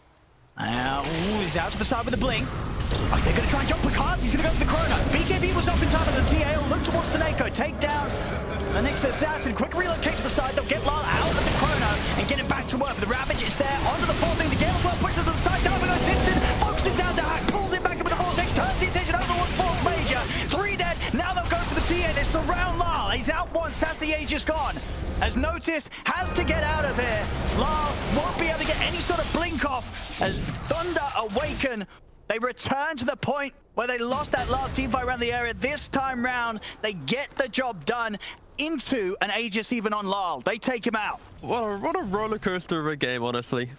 Now, he's out to the side with the blink. Oh, they're going to try and jump Picard. He's going to go for the Chrono. BKB was up in time of the TA. Look towards the Neko. Take down the next assassin. Quick reload kick to the side. They'll get Lal out of the Chrono and get it back to work. The Ravage is there. Onto the fourth thing. The Gale as well pushes to the side. Down with those instant. Focuses down to Hack. Pulls it back in with the vortex. Turns the attention over towards fourth major. 3 dead. Now they'll go for the TA. They surround Lal. He's out once. That's the Aegis gone. As Noticed has to get out of here. Lal won't be able to get any sort of blink off as Thunder Awaken. They return to the point where they lost that last team fight around the area. This time round, they get the job done into an Aegis even on Lal. They take him out. what a roller coaster of a game, honestly.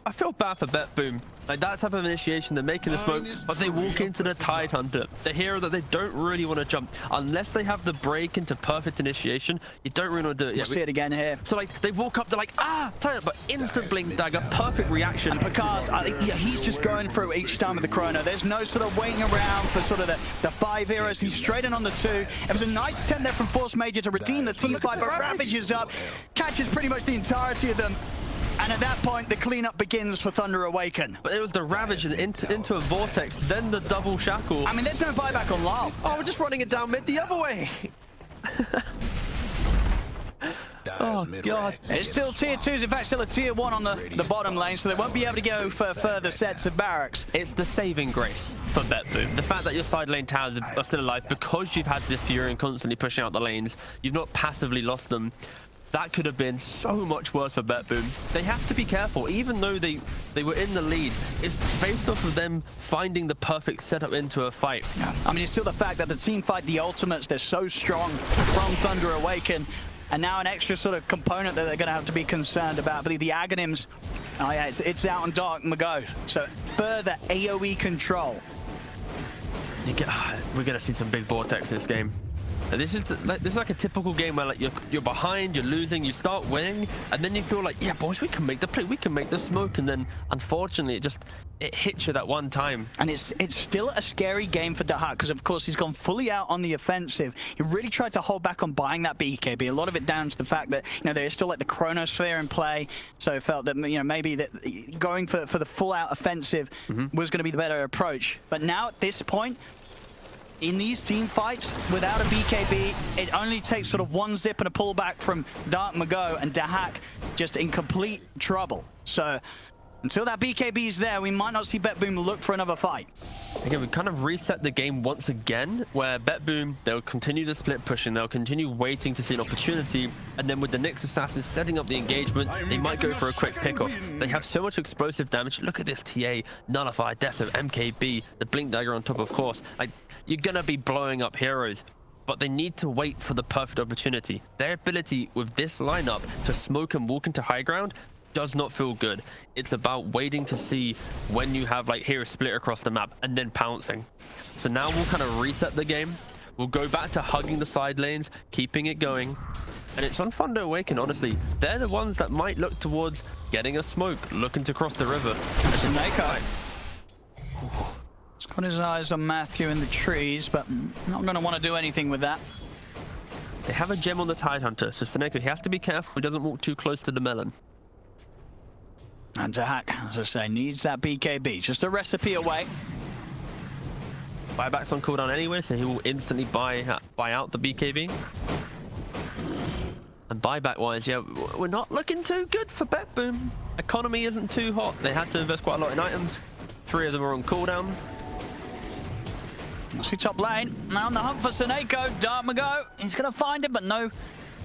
I feel bad for BetBoom. Like that type of initiation, they're making the smoke, but they walk into the Tide Hunter, the hero that they don't really want to jump. Unless they have the break into perfect initiation, you don't really want to do it. We'll see it again here. So like they walk up, they're like, Tide, but instant blink dagger, perfect reaction. And Picard, yeah, he's just going through each time with the Chrono. There's no sort of waiting around for sort of the 5 heroes. He's straight in on the 2. It was a nice attempt there from Force Major to redeem the team fight, but Ravage is up, catches pretty much the entirety of them. And at that point, the cleanup begins for Thunder Awaken. But it was the Ravage into a Vortex, then the double Shackle. I mean, there's no buyback on Lal. Oh, we're just running it down mid the other way. Oh, God. It's still tier 2s, in fact, still a tier 1 on the bottom lane, so they won't be able to go for further sets of barracks. It's the saving grace for BetBoom. The fact that your side lane towers are still alive because you've had this Fury and constantly pushing out the lanes. You've not passively lost them. That could have been so much worse for BetBoom. They have to be careful. Even though they were in the lead, it's based off of them finding the perfect setup into a fight. I mean, it's still the fact that the team fight, the ultimates, they're so strong from Thunder Awaken. And now an extra sort of component that they're going to have to be concerned about. I believe the Aghanims, oh yeah, it's out on Dark Mago. So further AoE control. We're going to see some big Vortex this game. And this is like a typical game where like you're behind, you're losing, you start winning, and then you feel like, yeah, boys, we can make the play, we can make the smoke, and then unfortunately it hits you that one time. And it's still a scary game for Daxak because of course he's gone fully out on the offensive. He really tried to hold back on buying that BKB. A lot of it down to the fact that there's still like the Chronosphere in play, so I felt that maybe that going for the full out offensive was going to be the better approach. But now at this point, in these team fights, without a BKB, it only takes sort of one zip and a pullback from Dark Mago, and Daxak just in complete trouble. So Until that BKB is there, we might not see BetBoom look for another fight. Again, we kind of reset the game once again, where BetBoom, they'll continue the split pushing, they'll continue waiting to see an opportunity, and then with the Nyx Assassins setting up the engagement, they might go for a quick pickoff. They have so much explosive damage. Look at this TA, Nullify, Death, MKB, the Blink Dagger on top, of course. Like, you're gonna be blowing up heroes, but they need to wait for the perfect opportunity. Their ability with this lineup to smoke and walk into high ground does not feel good. It's about waiting to see when you have like heroes split across the map and then pouncing. So now we'll kind of reset the game. We'll go back to hugging the side lanes, keeping it going. And it's on Thunder Awaken, honestly. They're the ones that might look towards getting a smoke, looking to cross the river. Snake He's got his eyes on Matthew in the trees, but not going to want to do anything with that. They have a gem on the Tidehunter, so Seneko, he has to be careful he doesn't walk too close to the melon. And Daxak, as I say, needs that BKB. Just a recipe away. Buyback's on cooldown anyway, so he will instantly buy out the BKB. And buyback-wise, yeah, we're not looking too good for BetBoom. Economy isn't too hot. They had to invest quite a lot in items. 3 of them are on cooldown. See top lane. Now on the hunt for Seneko. Dartmago. He's going to find him, but no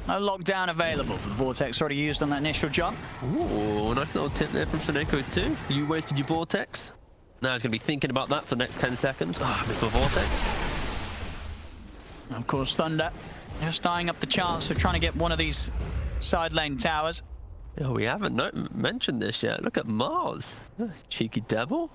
lockdown available. The Vortex already used on that initial jump. Ooh, nice little tip there from Seneko too. You wasted your Vortex. Now he's going to be thinking about that for the next 10 seconds. Ah, missed my Vortex. Of course, Thunder just eyeing up the chance of trying to get one of these side lane towers. Oh, we haven't mentioned this yet. Look at Mars. Cheeky devil.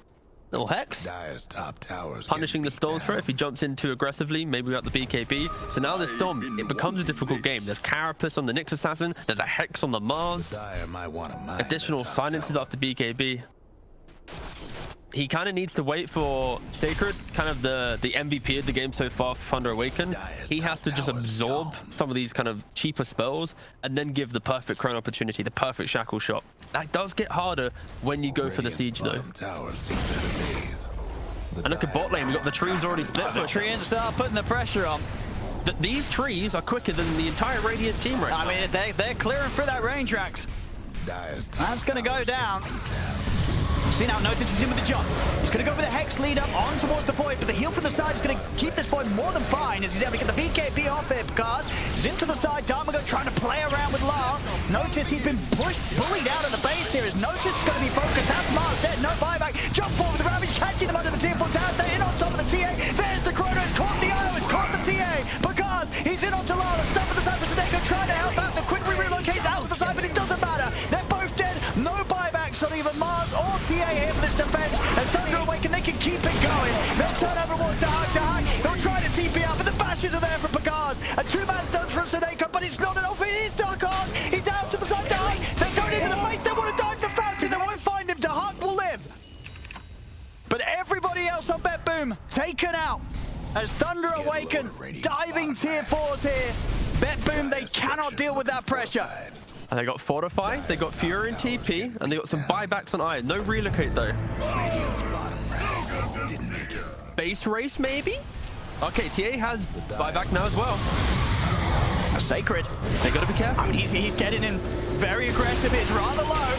Little Hex. Dire's top towers Punishing the Storm threat if he jumps in too aggressively, maybe without the BKB. So now this Storm, it becomes a difficult game. There's Carapace on the Nyx Assassin, there's a Hex on the Mars. Dire might want to mine Additional their top silences tower. after BKB. He kind of needs to wait for Sacred, kind of the MVP of the game so far for Thunder Awaken. He has to just absorb some of these kind of cheaper spells and then give the perfect Chrono opportunity, the perfect Shackle shot. That does get harder when you go for the siege though. And look at bot lane, we've got the trees already split. The treants start putting the pressure on. These trees are quicker than the entire Radiant team right now. I mean, they're clearing through that range racks. That's going to go down. See now, notice he's in with the jump. He's going to go with the Hex lead up on towards the Void, but the heal from the side is going to keep this Void more than fine as he's able to get the BKB off it because he's into the side. Dartmago trying to play around with La. Notice he's been bullied out of the base here. His Notice is going to be focused. That's Mars dead, no buyback. Jump forward with the Ravage, catching them under the tier 4 tower. They're in on top of the TA. There's the Chrono. It's caught the IO. It's caught the TA because he's in onto La. The stuff at the side for Seneko trying to help out. The quick relocates out to the side, but it doesn't matter. They're both dead. No buybacks on either Mars or TA here for this defense. As Thunder Awaken, they can keep it going. They'll turn over more Daxak. They'll try to TP out, but the bashes are there for Pagaz. A 2-man stunts from Seneko, but it's not enough. It is Darkon. He's out to the side. Dark. They're going into the face. They want to die for Fountain. They won't find him. Dark will live. But everybody else on BetBoom taken out. As Thunder Awaken diving tier 4s here. BetBoom, they cannot deal with that pressure. And they got Fortify, they got Fury and TP, and they got some buybacks on Iron. No relocate though. Base race maybe? Okay, TA has buyback now as well. A Sacred. They gotta be careful. I mean, he's getting in very aggressive. It's rather low.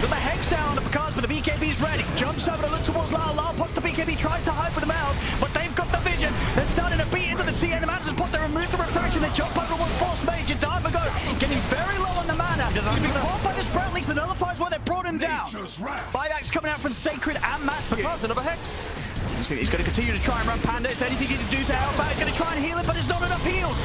Got the Hex down on the Picard, but the BKB's ready. Jumps over to look towards Lau. Lau puts the BKB, tries to hide with him out, but they've got the vision. They're starting to beat into the TA. The Mantis put their remove the refraction. They jump over one force major. Dartmago getting very low on the mana. He's been caught by the Sprout Leaks. The nullifies where they brought him down. Buybacks coming out from Sacred and Matthew. Picard's another Hex. He's going to continue to try and run Panda. If anything he can do to help out, he's going to try and heal him, but there's not enough heals.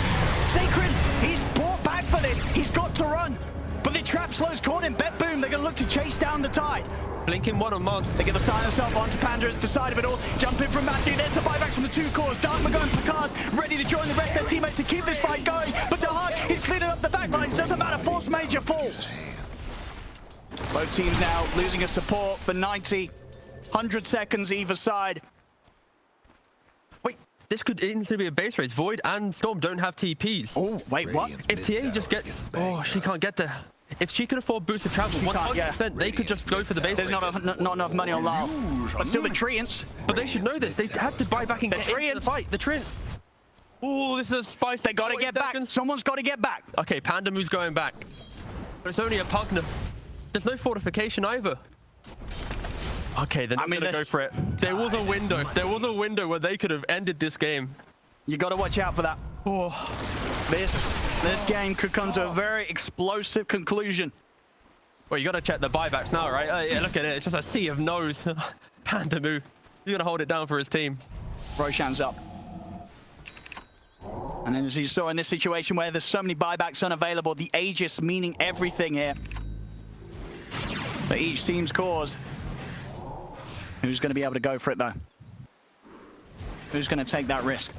Sacred, he's brought back for this. He's got to run. But the trap slow's caught him. BetBoom, they're going to look to chase down the tide. Blinking one on Mars. They get the silence up onto Panda at the side of it all. Jump in from Matthew. There's the buyback from the two cores. Dartmago and Picard ready to join the rest of their teammates to keep this fight going. But Dahak, he's cleaning up the back lines. Doesn't matter. Force major falls. Both teams now losing a support for 90, 100 seconds either side. Wait, this could instantly be a base race. Void and Storm don't have TPs. Oh, wait, what? If TA just gets... Oh, she can't get there. If she could afford boosted travel, 100%, they could just go for the base. There's not enough money on Lau. But still the Treants. But they should know this. They had to buy back and get into the fight. The Treants. Oh, this is a spice. They got to get back. Someone's got to get back. Okay, Panda Moo's going back. But it's only a Pugner. There's no fortification either. Okay, they're not gonna go for it. There was a window. There was a window where they could have ended this game. You got to watch out for that. Oh. This game could come to a very explosive conclusion. Well, you got to check the buybacks now, right? Yeah, look at it. It's just a sea of no's. Panda move. He's gonna hold it down for his team. Roshan's up. And then as you saw in this situation where there's so many buybacks unavailable, the Aegis meaning everything here for each team's cause. Who's going to be able to go for it though? Who's going to take that risk?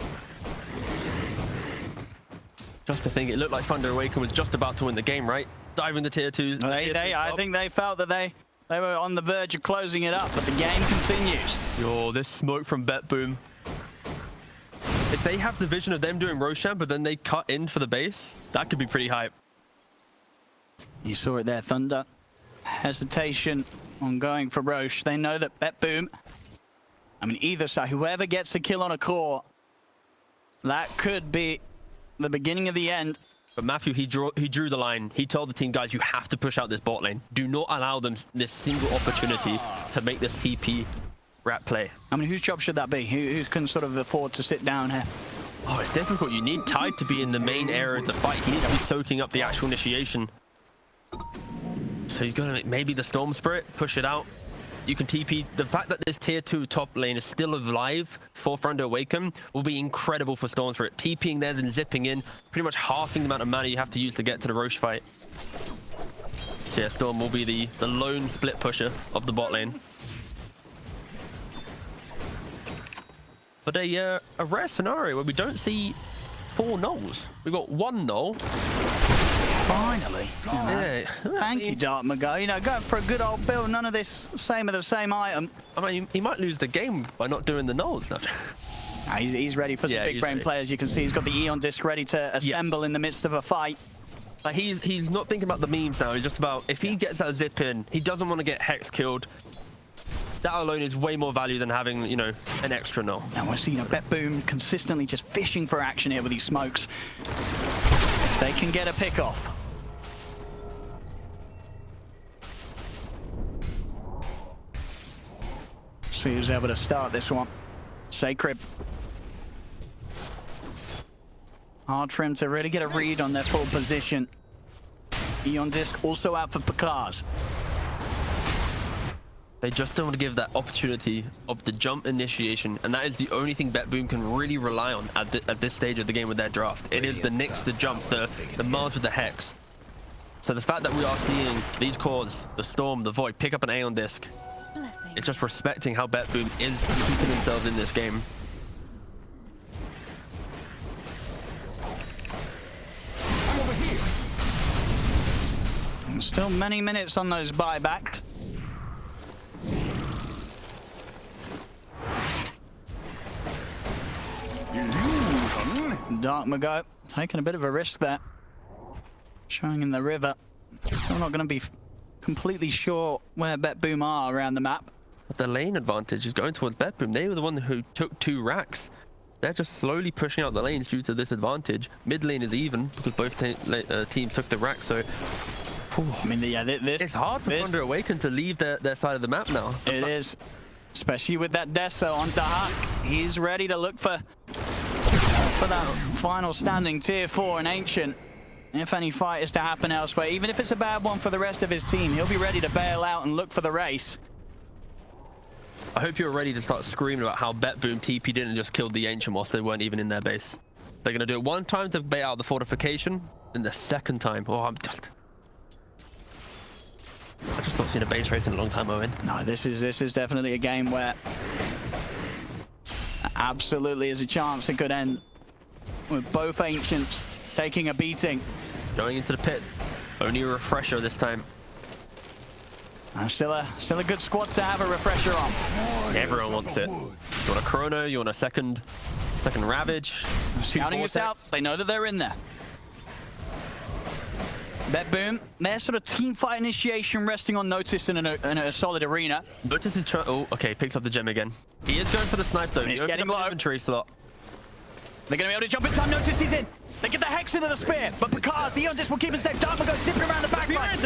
Just to think, it looked like Thunder Awaken was just about to win the game, right? Diving the tier 2s. I think they felt that they were on the verge of closing it up, but the game continues. Yo, this smoke from BetBoom. If they have the vision of them doing Roshan, but then they cut in for the base, that could be pretty hype. You saw it there, Thunder. Hesitation on going for Roche. They know that BetBoom, I mean, either side, whoever gets a kill on a core, that could be the beginning of the end. But Matthew, he drew the line. He told the team, guys, you have to push out this bot lane. Do not allow them this single opportunity to make this TP rat play. I mean, whose job should that be? Who can sort of afford to sit down here? Oh, it's difficult. You need Tide to be in the main area of the fight. He needs to be soaking up the actual initiation. So you've got to make maybe the Storm Spirit, push it out. You can TP. The fact that this tier 2 top lane is still alive for Thunder Awaken will be incredible for Storm Spirit. TPing there, then zipping in, pretty much halving the amount of mana you have to use to get to the Roche fight. So yeah, Storm will be the lone split pusher of the bot lane. But a rare scenario where we don't see 4 nulls. We've got 1 null. Finally. Yeah. Thank you, Dartmago. You know, going for a good old build. None of this same of the same item. I mean, he might lose the game by not doing the nulls. He's ready for some big brain players. You can see he's got the Eon disc ready to assemble in the midst of a fight. Like he's not thinking about the memes now. He's just about if he gets that zip in, he doesn't want to get Hex killed. That alone is way more value than having, you know, an extra null. And we're seeing BetBoom consistently just fishing for action here with these smokes. They can get a pick off. See who's able to start this one. Sacred. Hard for him to really get a read on their full position. Eon disc also out for Picard. They just don't want to give that opportunity of the jump initiation, and that is the only thing BetBoom can really rely on at this stage of the game with their draft. It is the Nyx, the jump, the Mars with the Hex. So the fact that we are seeing these cores, the Storm, the Void, pick up an Aeon disc, it's just respecting how BetBoom is keeping themselves in this game. And still many minutes on those buybacks. Dartmago taking a bit of a risk there. Showing in the river. Still not going to be completely sure where BetBoom are around the map. But the lane advantage is going towards BetBoom. They were the one who took 2 racks. They're just slowly pushing out the lanes due to this advantage. Mid lane is even because both teams took the rack. So, I mean, yeah, it's hard for Thunder Awaken to leave their side of the map now. It is, especially with that Deso on Daxak. He's ready to look for that final standing tier 4 in Ancient. If any fight is to happen elsewhere, even if it's a bad one for the rest of his team, he'll be ready to bail out and look for the race. I hope you're ready to start screaming about how BetBoom TP'd in and just killed the Ancient whilst they weren't even in their base. They're going to do it one time to bait out the fortification, and the second time, I've just not seen a base race in a long time, Owen. No, this is definitely a game where absolutely is a chance it could end with both Ancients taking a beating. Going into the pit, only a refresher this time. Still a good squad to have a refresher on. Everyone wants it. You want a Chrono, you want a second Ravage. Scouting this out, they know that they're in there. BetBoom, their sort of team fight initiation resting on Notice in a solid arena. Notice is oh, okay, picks up the gem again. He is going for the snipe though. He's getting low. Inventory slot. They're going to be able to jump in time. Notice he's in. They get the Hex into the spear, but Picard, the Eon disc will keep his deck. Dartmago zipping around the back line.